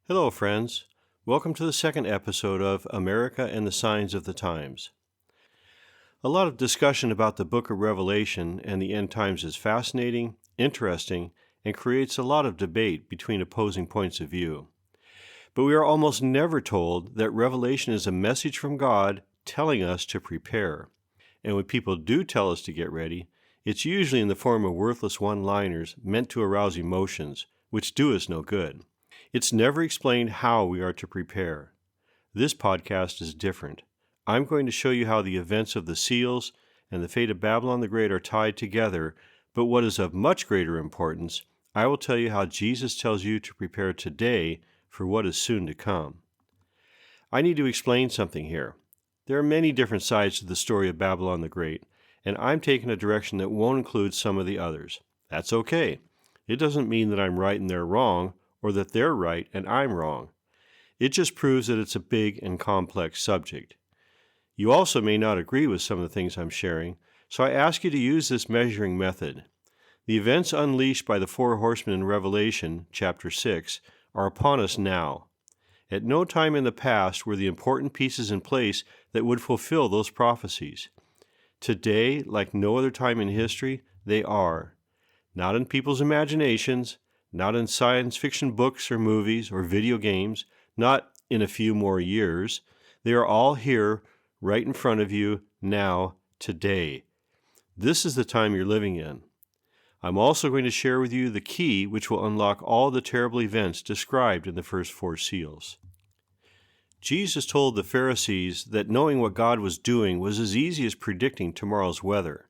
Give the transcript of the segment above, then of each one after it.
Hello, friends. Welcome to the second episode of America and the Signs of the Times. A lot of discussion about the book of Revelation and the end times is fascinating, interesting, and creates a lot of debate between opposing points of view. But we are almost never told that Revelation is a message from God telling us to prepare. And when people do tell us to get ready, it's usually in the form of worthless one-liners meant to arouse emotions, which do us no good. It's never explained how we are to prepare. This podcast is different. I'm going to show you how the events of the seals and the fate of Babylon the Great are tied together, but what is of much greater importance, I will tell you how Jesus tells you to prepare today for what is soon to come. I need to explain something here. There are many different sides to the story of Babylon the Great, and I'm taking a direction that won't include some of the others. That's okay. It doesn't mean that I'm right and they're wrong, or that they're right and I'm wrong. It just proves that it's a big and complex subject. You also may not agree with some of the things I'm sharing, so I ask you to use this measuring method. The events unleashed by the four horsemen in Revelation, chapter 6, are upon us now. At no time in the past were the important pieces in place that would fulfill those prophecies. Today, like no other time in history, they are. Not in people's imaginations, not in science fiction books or movies or video games, not in a few more years. They are all here, right in front of you, now, today. This is the time you're living in. I'm also going to share with you the key which will unlock all the terrible events described in the first four seals. Jesus told the Pharisees that knowing what God was doing was as easy as predicting tomorrow's weather.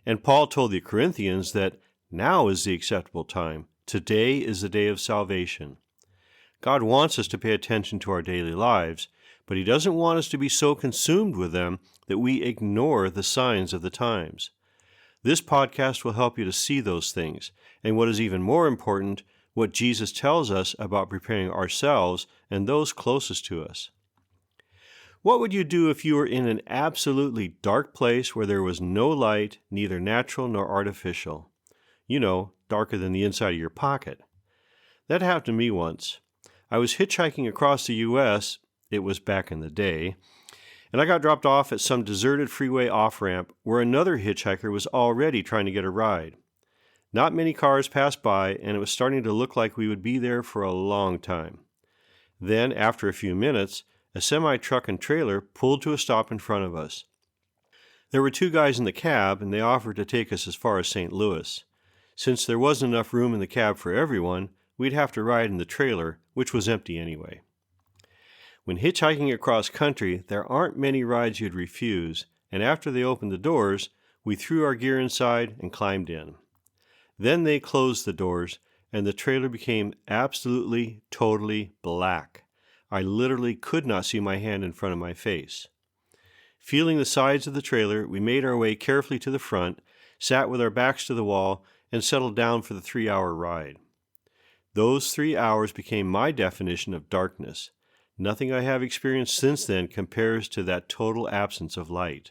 And Paul told the Corinthians that now is the acceptable time. Today is the day of salvation. God wants us to pay attention to our daily lives, but He doesn't want us to be so consumed with them that we ignore the signs of the times. This podcast will help you to see those things, and what is even more important, what Jesus tells us about preparing ourselves and those closest to us. What would you do if you were in an absolutely dark place where there was no light, neither natural nor artificial? You know, darker than the inside of your pocket. That happened to me once. I was hitchhiking across the U.S., it was back in the day, and I got dropped off at some deserted freeway off-ramp where another hitchhiker was already trying to get a ride. Not many cars passed by, and it was starting to look like we would be there for a long time. Then, after a few minutes, a semi-truck and trailer pulled to a stop in front of us. There were two guys in the cab, and they offered to take us as far as St. Louis. Since there wasn't enough room in the cab for everyone, we'd have to ride in the trailer, which was empty anyway. When hitchhiking across country, there aren't many rides you'd refuse, and after they opened the doors, we threw our gear inside and climbed in. Then they closed the doors, and the trailer became absolutely, totally black. I literally could not see my hand in front of my face. Feeling the sides of the trailer, we made our way carefully to the front, sat with our backs to the wall, and settled down for the 3-hour ride. Those 3 hours became my definition of darkness. Nothing I have experienced since then compares to that total absence of light.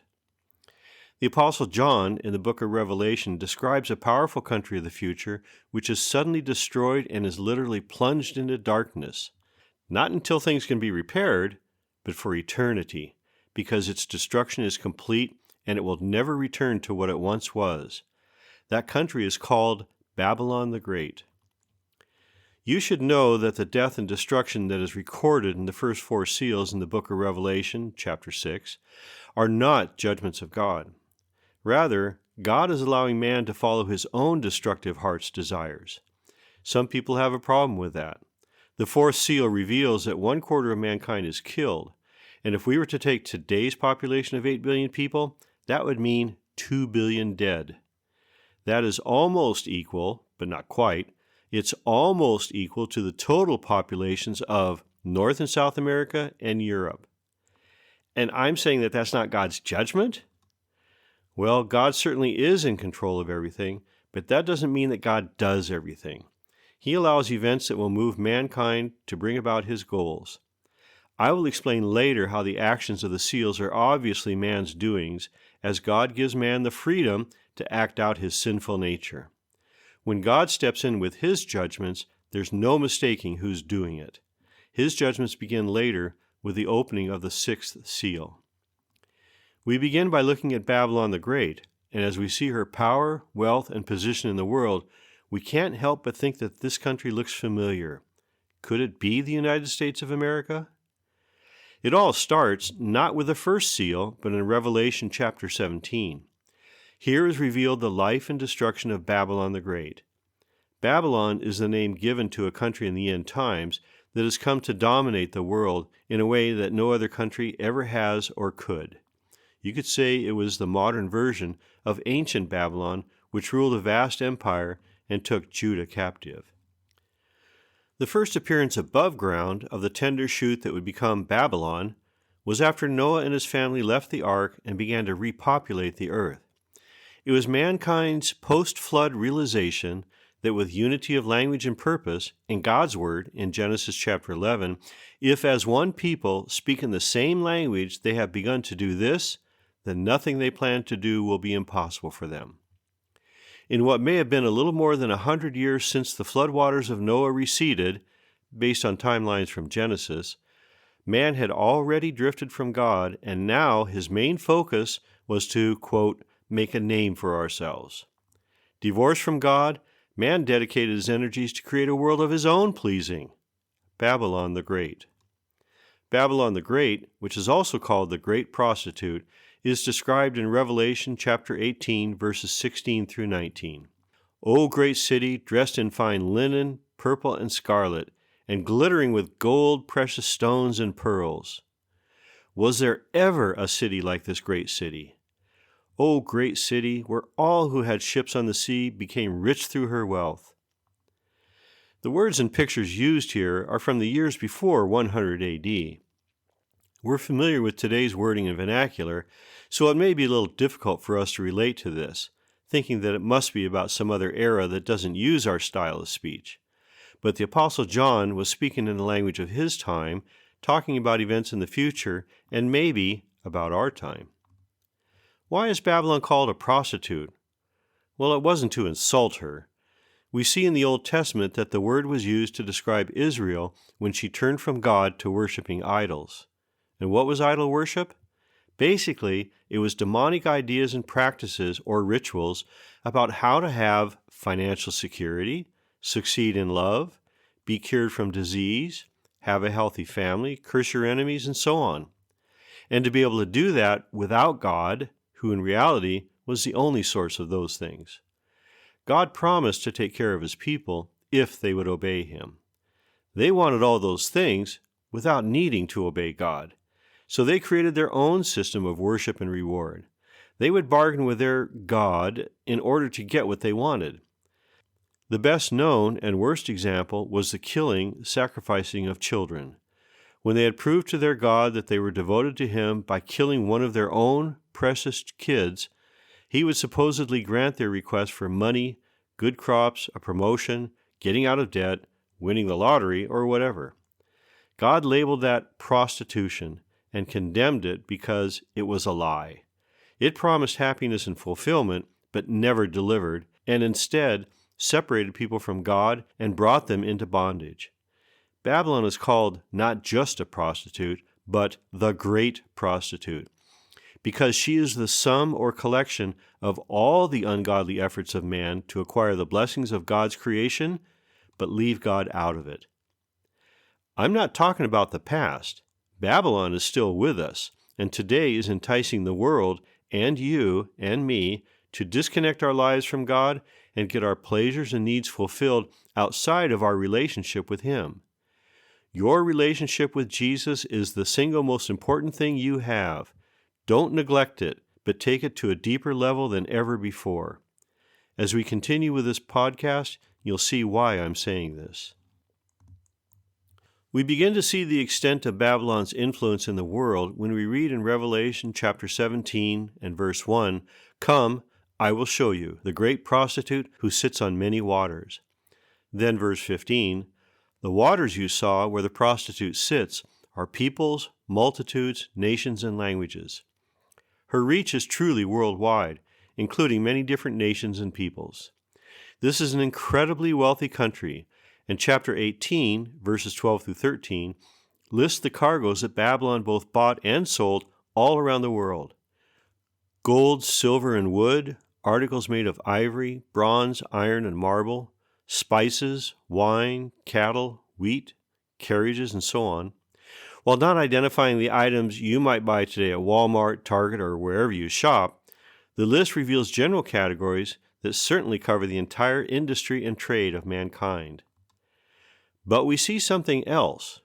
The Apostle John, in the book of Revelation, describes a powerful country of the future which is suddenly destroyed and is literally plunged into darkness. Not until things can be repaired, but for eternity, because its destruction is complete and it will never return to what it once was. That country is called Babylon the Great. You should know that the death and destruction that is recorded in the first four seals in the book of Revelation, chapter 6, are not judgments of God. Rather, God is allowing man to follow his own destructive heart's desires. Some people have a problem with that. The fourth seal reveals that 1/4 of mankind is killed, and if we were to take today's population of 8 billion people, that would mean 2 billion dead. That is almost equal, but not quite, it's almost equal to the total populations of North and South America and Europe. And I'm saying that that's not God's judgment? Well, God certainly is in control of everything, but that doesn't mean that God does everything. He allows events that will move mankind to bring about His goals. I will explain later how the actions of the seals are obviously man's doings, as God gives man the freedom to act out his sinful nature. When God steps in with His judgments, there's no mistaking who's doing it. His judgments begin later with the opening of the sixth seal. We begin by looking at Babylon the Great, and as we see her power, wealth, and position in the world, we can't help but think that this country looks familiar. Could it be the United States of America? It all starts not with the first seal, but in Revelation chapter 17. Here is revealed the life and destruction of Babylon the Great. Babylon is the name given to a country in the end times that has come to dominate the world in a way that no other country ever has or could. You could say it was the modern version of ancient Babylon, which ruled a vast empire and took Judah captive. The first appearance above ground of the tender shoot that would become Babylon was after Noah and his family left the ark and began to repopulate the earth. It was mankind's post-flood realization that with unity of language and purpose, in God's word, in Genesis chapter 11, if as one people speak in the same language they have begun to do this, then nothing they plan to do will be impossible for them. In what may have been a little more than 100 years since the floodwaters of Noah receded, based on timelines from Genesis, man had already drifted from God, and now his main focus was to, quote, make a name for ourselves. Divorced from God, man dedicated his energies to create a world of his own pleasing. Babylon the Great. Babylon the Great, which is also called the Great Prostitute, is described in Revelation chapter 18, verses 16 through 19. O great city, dressed in fine linen, purple and scarlet, and glittering with gold, precious stones, and pearls. Was there ever a city like this great city? O great city, where all who had ships on the sea became rich through her wealth. The words and pictures used here are from the years before 100 A.D. We're familiar with today's wording and vernacular, so it may be a little difficult for us to relate to this, thinking that it must be about some other era that doesn't use our style of speech. But the Apostle John was speaking in the language of his time, talking about events in the future, and maybe about our time. Why is Babylon called a prostitute? Well, it wasn't to insult her. We see in the Old Testament that the word was used to describe Israel when she turned from God to worshiping idols. And what was idol worship? Basically, it was demonic ideas and practices or rituals about how to have financial security, succeed in love, be cured from disease, have a healthy family, curse your enemies, and so on. And to be able to do that without God, who in reality was the only source of those things. God promised to take care of his people if they would obey him. They wanted all those things without needing to obey God. So they created their own system of worship and reward. They would bargain with their God in order to get what they wanted. The best known and worst example was the killing, sacrificing of children. When they had proved to their God that they were devoted to him by killing one of their own precious kids, he would supposedly grant their request for money, good crops, a promotion, getting out of debt, winning the lottery, or whatever. God labeled that prostitution and condemned it because it was a lie. It promised happiness and fulfillment, but never delivered, and instead separated people from God and brought them into bondage. Babylon is called not just a prostitute, but the great prostitute, because she is the sum or collection of all the ungodly efforts of man to acquire the blessings of God's creation, but leave God out of it. I'm not talking about the past. Babylon is still with us, and today is enticing the world and you and me to disconnect our lives from God and get our pleasures and needs fulfilled outside of our relationship with him. Your relationship with Jesus is the single most important thing you have. Don't neglect it, but take it to a deeper level than ever before. As we continue with this podcast, you'll see why I'm saying this. We begin to see the extent of Babylon's influence in the world when we read in Revelation chapter 17 and verse 1, "Come, I will show you, the great prostitute who sits on many waters." Then verse 15, "The waters you saw where the prostitute sits are peoples, multitudes, nations, and languages." Her reach is truly worldwide, including many different nations and peoples. This is an incredibly wealthy country, And chapter 18, verses 12 through 13, lists the cargoes that Babylon both bought and sold all around the world. Gold, silver, and wood, articles made of ivory, bronze, iron, and marble, spices, wine, cattle, wheat, carriages, and so on. While not identifying the items you might buy today at Walmart, Target, or wherever you shop, the list reveals general categories that certainly cover the entire industry and trade of mankind. But we see something else.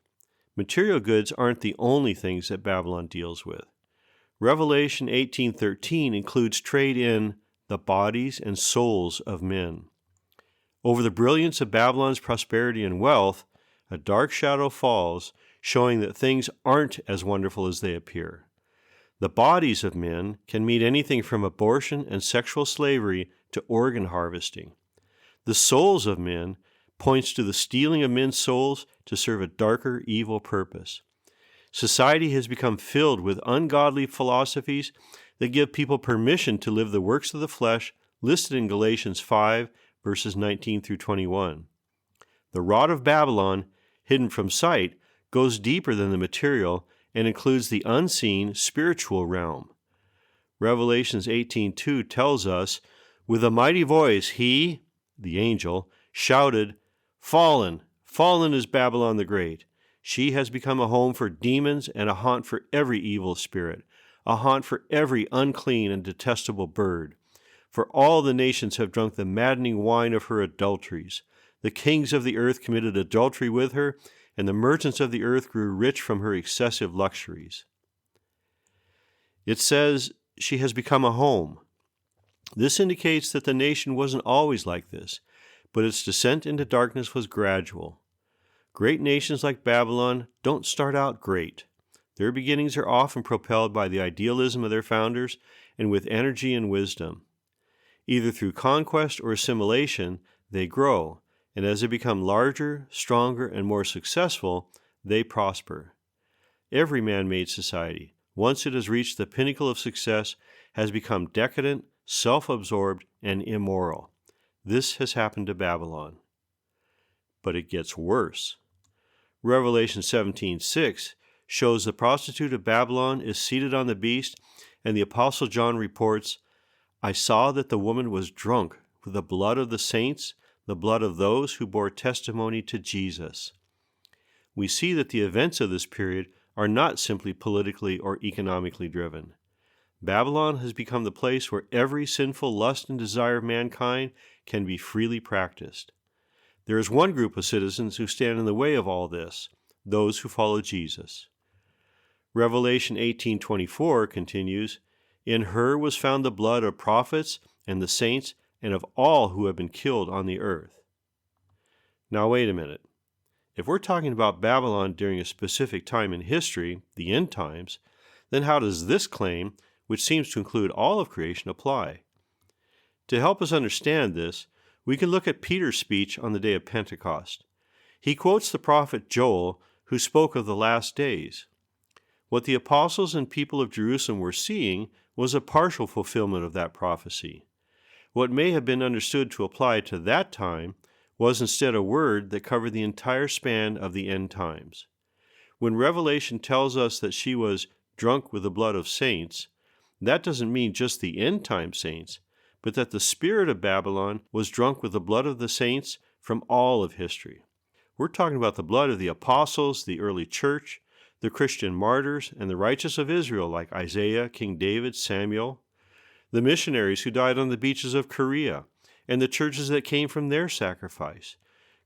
Material goods aren't the only things that Babylon deals with. Revelation 18:13 includes trade in the bodies and souls of men. Over the brilliance of Babylon's prosperity and wealth, a dark shadow falls, showing that things aren't as wonderful as they appear. The bodies of men can mean anything from abortion and sexual slavery to organ harvesting. The souls of men points to the stealing of men's souls to serve a darker, evil purpose. Society has become filled with ungodly philosophies that give people permission to live the works of the flesh listed in Galatians 5, verses 19 through 21. The rod of Babylon, hidden from sight, goes deeper than the material and includes the unseen spiritual realm. Revelations 18:2 tells us, with a mighty voice he, the angel, shouted, "Fallen, fallen is Babylon the Great. She has become a home for demons and a haunt for every evil spirit, a haunt for every unclean and detestable bird. For all the nations have drunk the maddening wine of her adulteries. The kings of the earth committed adultery with her, and the merchants of the earth grew rich from her excessive luxuries." It says she has become a home. This indicates that the nation wasn't always like this, but its descent into darkness was gradual. Great nations like Babylon don't start out great. Their beginnings are often propelled by the idealism of their founders and with energy and wisdom. Either through conquest or assimilation, they grow, and as they become larger, stronger, and more successful, they prosper. Every man-made society, once it has reached the pinnacle of success, has become decadent, self-absorbed, and immoral. This has happened to Babylon. But it gets worse. Revelation 17:6 shows the prostitute of Babylon is seated on the beast, and the Apostle John reports, "I saw that the woman was drunk with the blood of the saints, the blood of those who bore testimony to Jesus." We see that the events of this period are not simply politically or economically driven. Babylon has become the place where every sinful lust and desire of mankind can be freely practiced. There is one group of citizens who stand in the way of all this, those who follow Jesus. Revelation 18:24 continues, "In her was found the blood of prophets and the saints and of all who have been killed on the earth." Now wait a minute. If we're talking about Babylon during a specific time in history, the end times, then how does this claim, which seems to include all of creation, apply? To help us understand this, we can look at Peter's speech on the day of Pentecost. He quotes the prophet Joel, who spoke of the last days. What the apostles and people of Jerusalem were seeing was a partial fulfillment of that prophecy. What may have been understood to apply to that time was instead a word that covered the entire span of the end times. When Revelation tells us that she was drunk with the blood of saints, that doesn't mean just the end-time saints, but that the spirit of Babylon was drunk with the blood of the saints from all of history. We're talking about the blood of the apostles, the early church, the Christian martyrs, and the righteous of Israel like Isaiah, King David, Samuel, the missionaries who died on the beaches of Korea, and the churches that came from their sacrifice,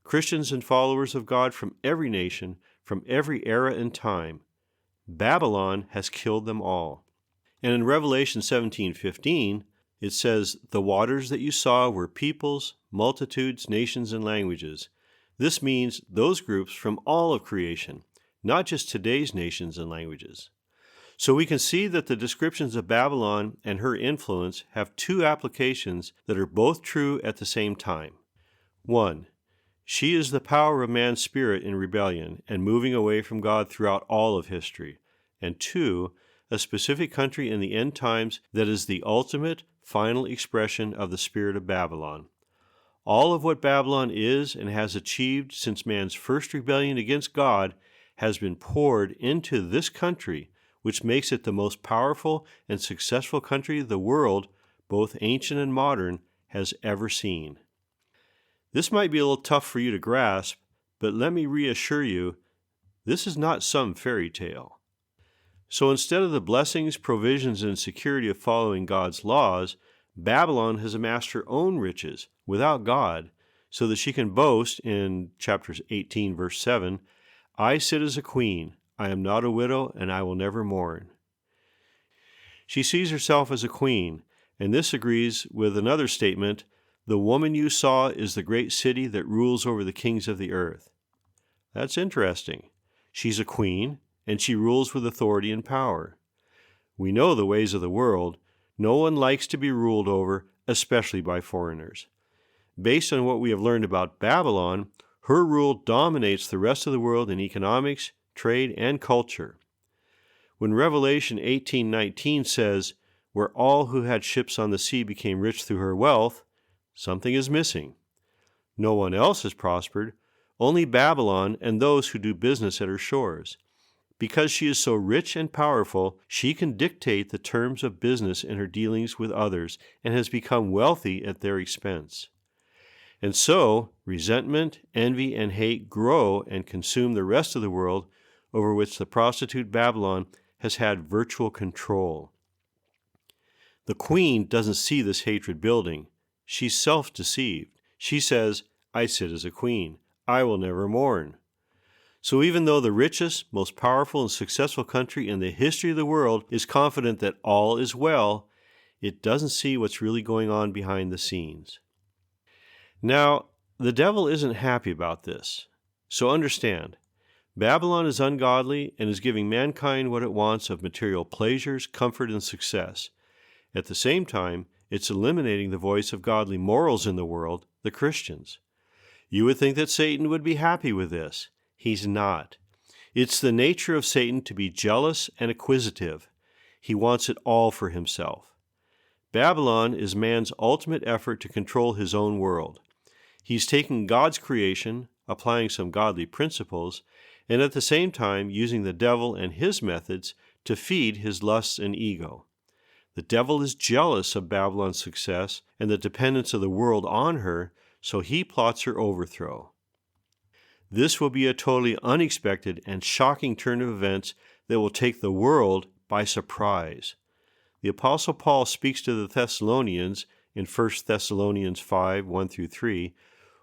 Christians and followers of God from every nation, from every era and time. Babylon has killed them all. And in Revelation 17:15, it says, "The waters that you saw were peoples, multitudes, nations, and languages." This means those groups from all of creation, not just today's nations and languages. So we can see that the descriptions of Babylon and her influence have two applications that are both true at the same time. 1. She is the power of man's spirit in rebellion and moving away from God throughout all of history. And 2, a specific country in the end times that is the ultimate, final expression of the spirit of Babylon. All of what Babylon is and has achieved since man's first rebellion against God has been poured into this country, which makes it the most powerful and successful country the world, both ancient and modern, has ever seen. This might be a little tough for you to grasp, but let me reassure you, this is not some fairy tale. So instead of the blessings, provisions, and security of following God's laws, Babylon has amassed her own riches without God, so that she can boast in chapter 18, verse 7, "I sit as a queen, I am not a widow, and I will never mourn." She sees herself as a queen, and this agrees with another statement, "The woman you saw is the great city that rules over the kings of the earth." That's interesting. She's a queen, and she rules with authority and power. We know the ways of the world. No one likes to be ruled over, especially by foreigners. Based on what we have learned about Babylon, her rule dominates the rest of the world in economics, trade, and culture. When Revelation 18:19 says, "Where all who had ships on the sea became rich through her wealth," something is missing. No one else has prospered, only Babylon and those who do business at her shores. Because she is so rich and powerful, she can dictate the terms of business in her dealings with others and has become wealthy at their expense. And so, resentment, envy, and hate grow and consume the rest of the world, over which the prostitute Babylon has had virtual control. The queen doesn't see this hatred building. She's self-deceived. She says, "I sit as a queen. I will never mourn." So even though the richest, most powerful, and successful country in the history of the world is confident that all is well, it doesn't see what's really going on behind the scenes. Now, the devil isn't happy about this. So understand, Babylon is ungodly and is giving mankind what it wants of material pleasures, comfort, and success. At the same time, it's eliminating the voice of godly morals in the world, the Christians. You would think that Satan would be happy with this. He's not. It's the nature of Satan to be jealous and acquisitive. He wants it all for himself. Babylon is man's ultimate effort to control his own world. He's taking God's creation, applying some godly principles, and at the same time using the devil and his methods to feed his lusts and ego. The devil is jealous of Babylon's success and the dependence of the world on her, so he plots her overthrow. This will be a totally unexpected and shocking turn of events that will take the world by surprise. The Apostle Paul speaks to the Thessalonians in 1 Thessalonians 5, 1-3,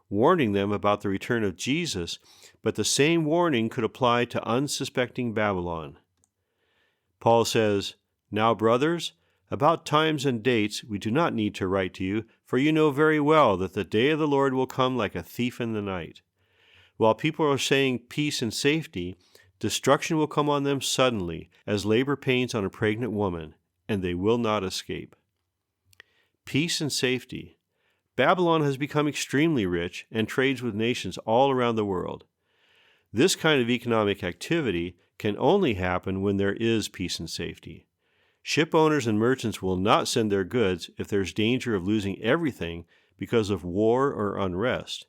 warning them about the return of Jesus, but the same warning could apply to unsuspecting Babylon. Paul says, "Now, brothers, about times and dates we do not need to write to you, for you know very well that the day of the Lord will come like a thief in the night. While people are saying peace and safety, destruction will come on them suddenly, as labor pains on a pregnant woman, and they will not escape." Peace and safety. Babylon has become extremely rich and trades with nations all around the world. This kind of economic activity can only happen when there is peace and safety. Ship owners and merchants will not send their goods if there's danger of losing everything because of war or unrest.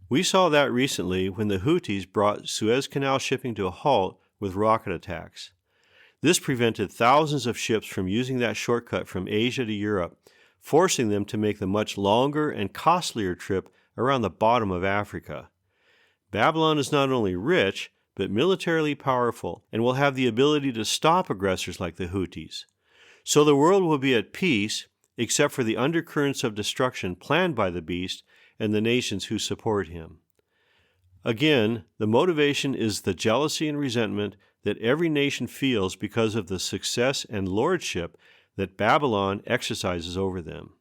We saw that recently when the Houthis brought Suez Canal shipping to a halt with rocket attacks. This prevented thousands of ships from using that shortcut from Asia to Europe, forcing them to make the much longer and costlier trip around the bottom of Africa. Babylon is not only rich, but militarily powerful, and will have the ability to stop aggressors like the Houthis. So the world will be at peace, except for the undercurrents of destruction planned by the beast and the nations who support him. Again, the motivation is the jealousy and resentment that every nation feels because of the success and lordship that Babylon exercises over them.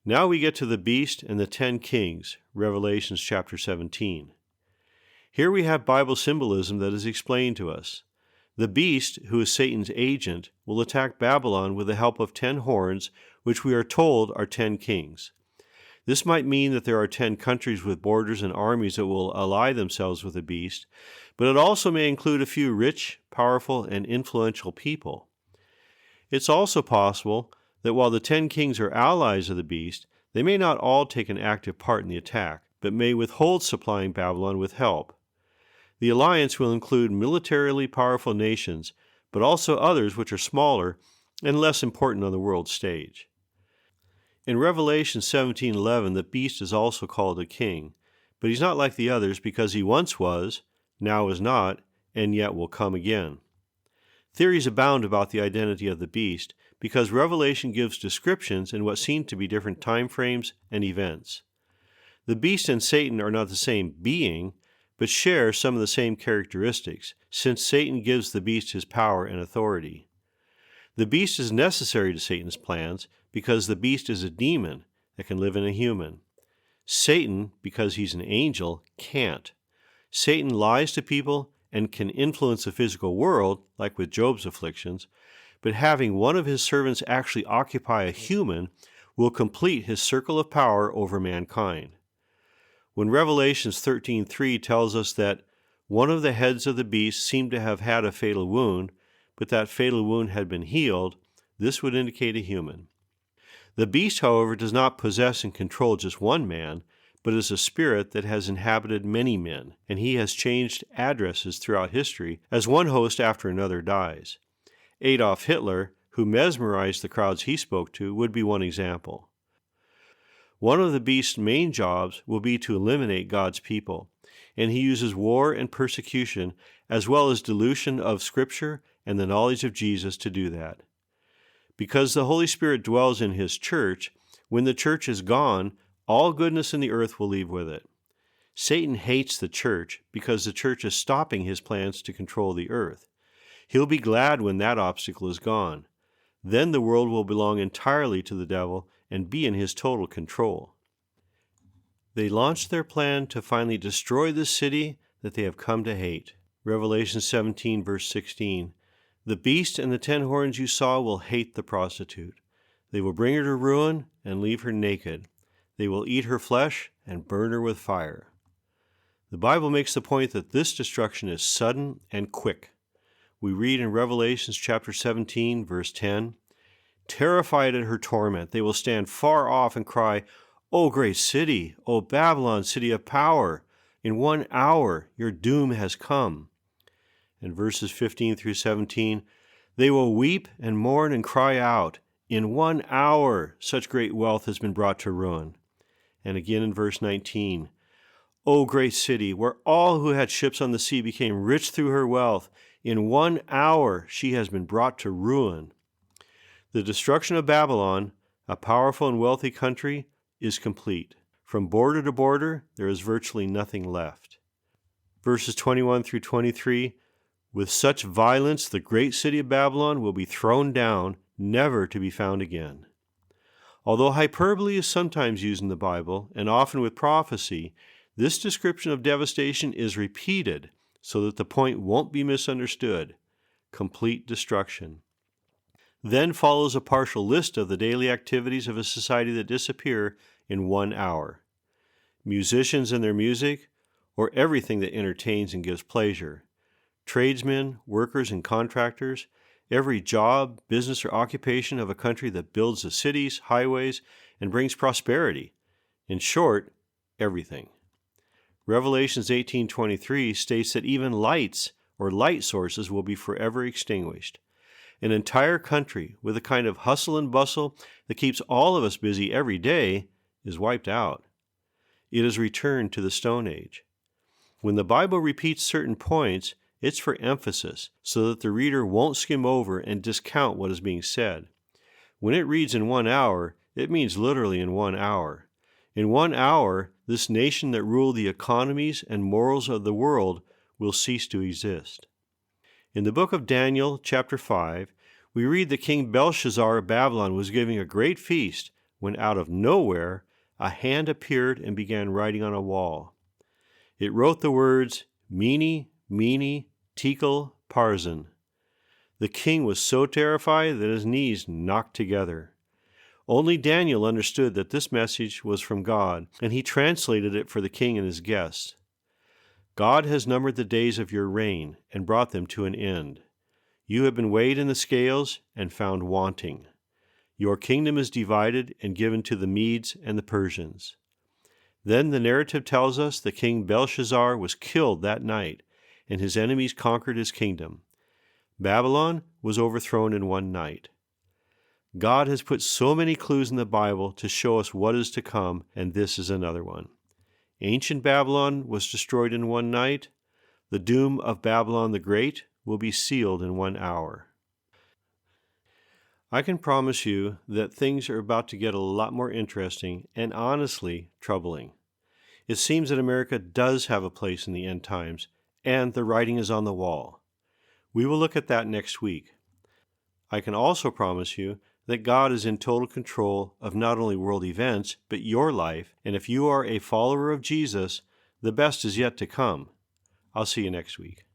Now we get to the beast and the 10 kings, Revelation chapter 17. Here we have Bible symbolism that is explained to us. The beast, who is Satan's agent, will attack Babylon with the help of 10 horns, which we are told are 10 kings. This might mean that there are 10 countries with borders and armies that will ally themselves with the beast, but it also may include a few rich, powerful, and influential people. It's also possible that while the 10 kings are allies of the beast, They may not all take an active part in the attack, but may withhold supplying Babylon with help. The alliance will include militarily powerful nations, but also others which are smaller and less important on the world stage. In Revelation 17:11, the beast is also called a king, but he's not like the others because he once was, now is not, and yet will come again. Theories abound about the identity of the beast because Revelation gives descriptions in what seem to be different time frames and events. The beast and Satan are not the same being, but share some of the same characteristics, since Satan gives the beast his power and authority. The beast is necessary to Satan's plans because the beast is a demon that can live in a human. Satan, because he's an angel, can't. Satan lies to people and can influence the physical world, like with Job's afflictions, but having one of his servants actually occupy a human will complete his circle of power over mankind. When Revelations 13:3 tells us that one of the heads of the beast seemed to have had a fatal wound, but that fatal wound had been healed, this would indicate a human. The beast, however, does not possess and control just one man, but is a spirit that has inhabited many men, and he has changed addresses throughout history as one host after another dies. Adolf Hitler, who mesmerized the crowds he spoke to, would be one example. One of the beast's main jobs will be to eliminate God's people, and he uses war and persecution as well as dilution of Scripture and the knowledge of Jesus to do that. Because the Holy Spirit dwells in his church, when the church is gone, all goodness in the earth will leave with it. Satan hates the church because the church is stopping his plans to control the earth. He'll be glad when that obstacle is gone. Then the world will belong entirely to the devil and be in his total control. They launched their plan to finally destroy the city that they have come to hate. Revelation 17, verse 16. The beast and the 10 horns you saw will hate the prostitute. They will bring her to ruin and leave her naked. They will eat her flesh and burn her with fire. The Bible makes the point that this destruction is sudden and quick. We read in Revelation chapter 17, verse 10, terrified at her torment, they will stand far off and cry, O great city, O Babylon, city of power, in 1 hour your doom has come. In verses 15 through 17, they will weep and mourn and cry out, in 1 hour such great wealth has been brought to ruin. And again in verse 19, O great city, where all who had ships on the sea became rich through her wealth, in 1 hour she has been brought to ruin. The destruction of Babylon, a powerful and wealthy country, is complete. From border to border, there is virtually nothing left. Verses 21 through 23, with such violence the great city of Babylon will be thrown down, never to be found again. Although hyperbole is sometimes used in the Bible, and often with prophecy, this description of devastation is repeated so that the point won't be misunderstood. Complete destruction. Then follows a partial list of the daily activities of a society that disappear in 1 hour. Musicians and their music, or everything that entertains and gives pleasure. Tradesmen, workers, and contractors, every job, business, or occupation of a country that builds the cities, highways, and brings prosperity. In short, everything. Revelations 18:23 states that even lights or light sources will be forever extinguished. An entire country with a kind of hustle and bustle that keeps all of us busy every day is wiped out. It is returned to the Stone Age. When the Bible repeats certain points, it's for emphasis so that the reader won't skim over and discount what is being said. When it reads in 1 hour, it means literally in 1 hour. In 1 hour, this nation that ruled the economies and morals of the world will cease to exist. In the book of Daniel, chapter 5, we read that King Belshazzar of Babylon was giving a great feast when out of nowhere a hand appeared and began writing on a wall. It wrote the words, Mene, Mene, Tekel, Parsin. The king was so terrified that his knees knocked together. Only Daniel understood that this message was from God, and he translated it for the king and his guests. God has numbered the days of your reign and brought them to an end. You have been weighed in the scales and found wanting. Your kingdom is divided and given to the Medes and the Persians. Then the narrative tells us the king Belshazzar was killed that night, and his enemies conquered his kingdom. Babylon was overthrown in one night. God has put so many clues in the Bible to show us what is to come, and this is another one. Ancient Babylon was destroyed in one night. The doom of Babylon the Great will be sealed in 1 hour. I can promise you that things are about to get a lot more interesting and honestly troubling. It seems that America does have a place in the end times, and the writing is on the wall. We will look at that next week. I can also promise you that God is in total control of not only world events, but your life, and if you are a follower of Jesus, the best is yet to come. I'll see you next week.